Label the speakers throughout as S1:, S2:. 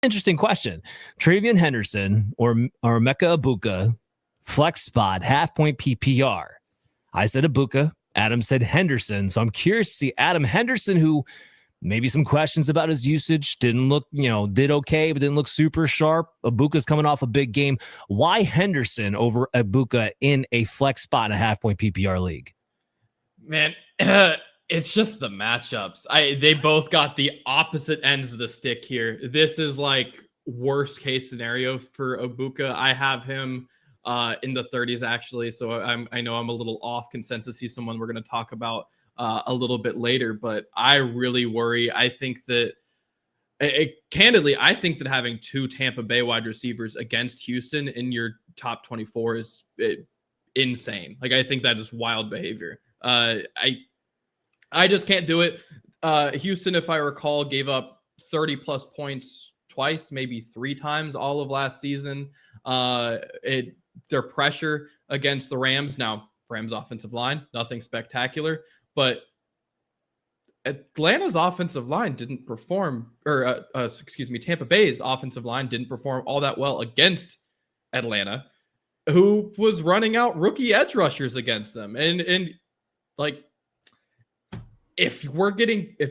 S1: Interesting question. Trevion Henderson or Emeka Egbuka, flex spot, half point PPR. I said Egbuka. Adam said Henderson. So I'm curious to see Adam Henderson, who maybe some questions about his usage, didn't look, did okay, but didn't look super sharp. Egbuka's coming off a big game. Why Henderson over Egbuka in a flex spot in a half point PPR league?
S2: Man, it's just the matchups. They both got the opposite ends of the stick here. This is like worst case scenario for Egbuka. I have him in the 30s actually, so I know I'm a little off consensus. He's someone we're going to talk about a little bit later, but I really worry. I think that candidly, I think that having two Tampa Bay wide receivers against Houston in your top 24 is insane. Like, I think that is wild behavior. I just can't do it. Houston, if I recall, gave up 30 plus points twice, maybe three times all of last season. Their pressure against the Rams. Now, Rams offensive line, nothing spectacular, but Atlanta's offensive line didn't perform, Tampa Bay's offensive line didn't perform all that well against Atlanta, who was running out rookie edge rushers against them. And like, if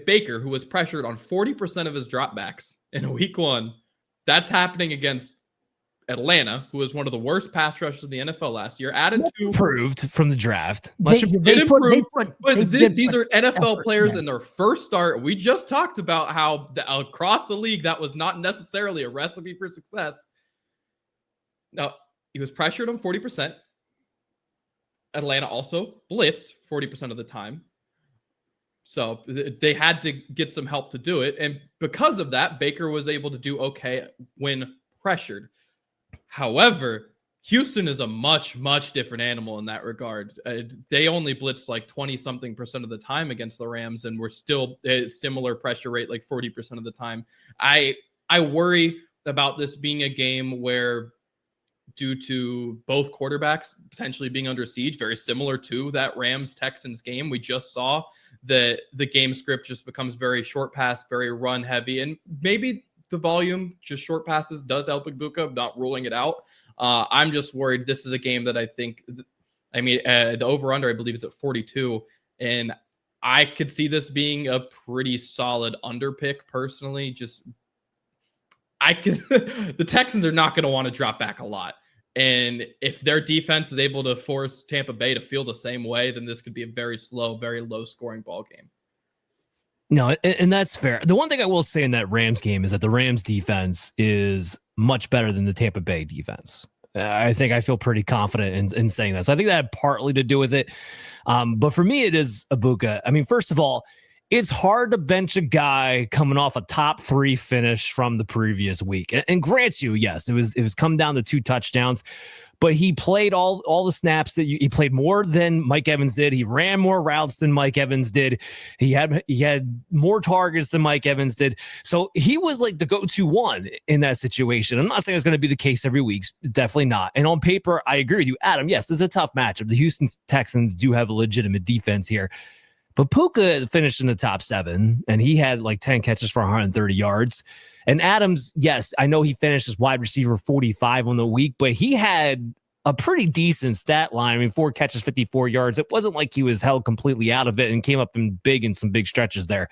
S2: Baker, who was pressured on 40% of his dropbacks in week one, that's happening against Atlanta, who was one of the worst pass rushers in the NFL last year, added to
S1: improved from the draft.
S2: These are NFL players in their first start. We just talked about how across the league, that was not necessarily a recipe for success. Now, he was pressured on 40%. Atlanta also blitzed 40% of the time. So they had to get some help to do it. And because of that, Baker was able to do okay when pressured. However, Houston is a much, much different animal in that regard. They only blitzed like 20-something% of the time against the Rams, and we're still a similar pressure rate, like 40% of the time. I worry about this being a game where, due to both quarterbacks potentially being under siege, very similar to that Rams-Texans game we just saw, that the game script just becomes very short pass, very run heavy, and maybe the volume, just short passes, does help Egbuka, not ruling it out. I'm just worried this is a game that the over-under, I believe, is at 42, and I could see this being a pretty solid under pick personally. The Texans are not going to want to drop back a lot. And if their defense is able to force Tampa Bay to feel the same way, then this could be a very slow, very low scoring ball game.
S1: No, and that's fair. The one thing I will say in that Rams game is that the Rams defense is much better than the Tampa Bay defense. I think I feel pretty confident in saying that. So I think that had partly to do with it. But for me, it is Egbuka. I mean, first of all, it's hard to bench a guy coming off a top 3 finish from the previous week. And grants you, yes, it was come down to 2 touchdowns, but he played all the snaps he played more than Mike Evans did. He ran more routes than Mike Evans did. He had more targets than Mike Evans did. So he was like the go-to one in that situation. I'm not saying it's going to be the case every week. Definitely not. And on paper, I agree with you, Adam. Yes, this is a tough matchup. The Houston Texans do have a legitimate defense here. But Puka finished in the top 7, and he had like 10 catches for 130 yards. And Adams, yes, I know he finished as wide receiver 45 on the week, but he had a pretty decent stat line. I mean, 4 catches, 54 yards. It wasn't like he was held completely out of it and came up in some big stretches there.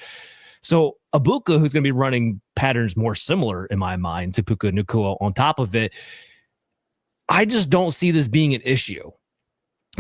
S1: So Egbuka, who's going to be running patterns more similar in my mind to Puka Nacua on top of it, I just don't see this being an issue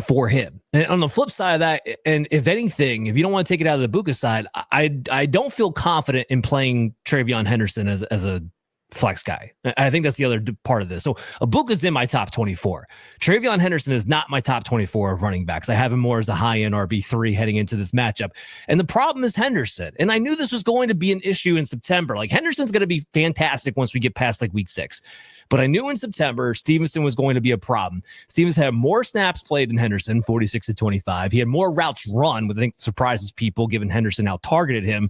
S1: for him. And on the flip side of that, and if anything, if you don't want to take it out of the Egbuka side, I don't feel confident in playing Trevion Henderson as a flex guy. I think that's the other part of this. So Egbuka's in my top 24. Trevion Henderson is not my top 24 of running backs. I have him more as a high-end RB3 heading into this matchup. And the problem is Henderson. And I knew this was going to be an issue in September. Like, Henderson's going to be fantastic once we get past like week 6. But I knew in September, Stevenson was going to be a problem. Stevenson had more snaps played than Henderson, 46-25. He had more routes run, which I think surprises people, given Henderson out-targeted him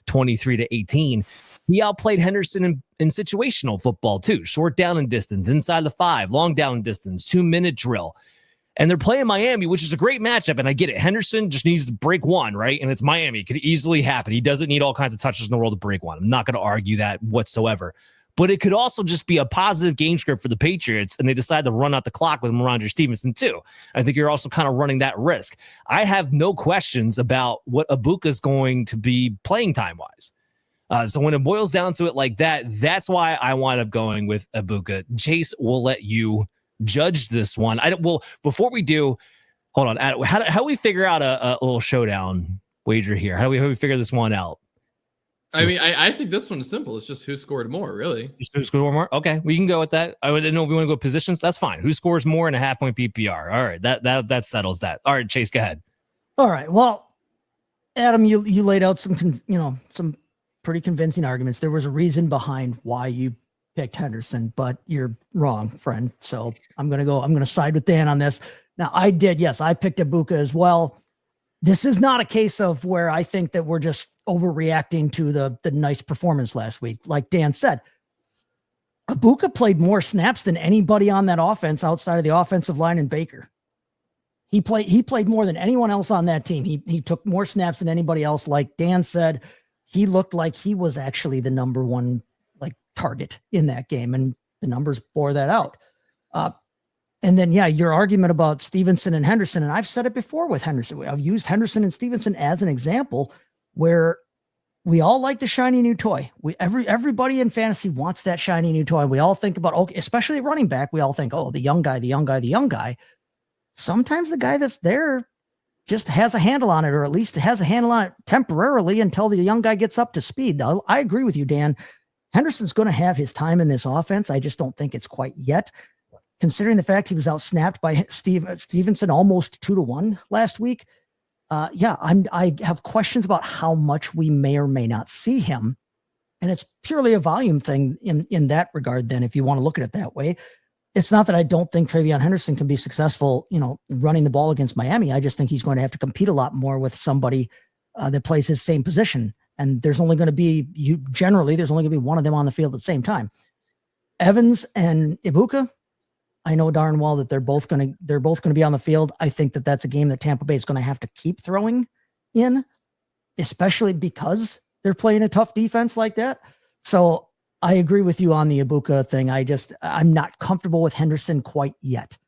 S1: 23-18. He outplayed Henderson in situational football, too. Short down and distance, inside the 5, long down and distance, 2-minute drill. And they're playing Miami, which is a great matchup, and I get it. Henderson just needs to break one, right? And it's Miami. It could easily happen. He doesn't need all kinds of touches in the world to break one. I'm not going to argue that whatsoever. but it could also just be a positive game script for the Patriots, and they decide to run out the clock with Ramondre Stevenson too. I think you're also kind of running that risk. I have no questions about what Egbuka is going to be playing time-wise. So when it boils down to it like that, that's why I wind up going with Egbuka. Chase will let you judge this one. Before we do, hold on. How do we figure out a little showdown wager here? How do we figure this one out?
S2: I mean, I think this one is simple. It's just who scored more, really.
S1: Just who scored more? Okay, we can go with that. I didn't know if we want to go positions. That's fine. Who scores more in a half-point PPR? All right, that settles that. All right, Chase, go ahead.
S3: All right. Well, Adam, you laid out some pretty convincing arguments. There was a reason behind why you picked Henderson, but you're wrong, friend. So I'm going to side with Dan on this. Now I picked Egbuka as well. This is not a case of where I think that we're just overreacting to the nice performance last week. Like Dan said, Egbuka played more snaps than anybody on that offense outside of the offensive line and Baker. He played more than anyone else on that team. He took more snaps than anybody else. Like Dan said, he looked like he was actually the number one target in that game, and the numbers bore that out. And then, your argument about Stevenson and Henderson, and I've said it before with Henderson. I've used Henderson and Stevenson as an example where we all like the shiny new toy. Everybody in fantasy wants that shiny new toy. We all think about, especially running back, we all think, the young guy. Sometimes the guy that's there just has a handle on it, or at least has a handle on it temporarily until the young guy gets up to speed. Now, I agree with you, Dan. Henderson's going to have his time in this offense. I just don't think it's quite yet, considering the fact he was outsnapped by Stevenson almost 2-1 last week. I have questions about how much we may or may not see him. And it's purely a volume thing in that regard. Then if you want to look at it that way, it's not that I don't think Trevion Henderson can be successful, running the ball against Miami. I just think he's going to have to compete a lot more with somebody that plays his same position. And there's only going to be one of them on the field at the same time. Evans and Egbuka, I know darn well that they're both going to be on the field. I think that that's a game that Tampa Bay is going to have to keep throwing in, especially because they're playing a tough defense like that. So I agree with you on the Egbuka thing. I'm not comfortable with Henderson quite yet.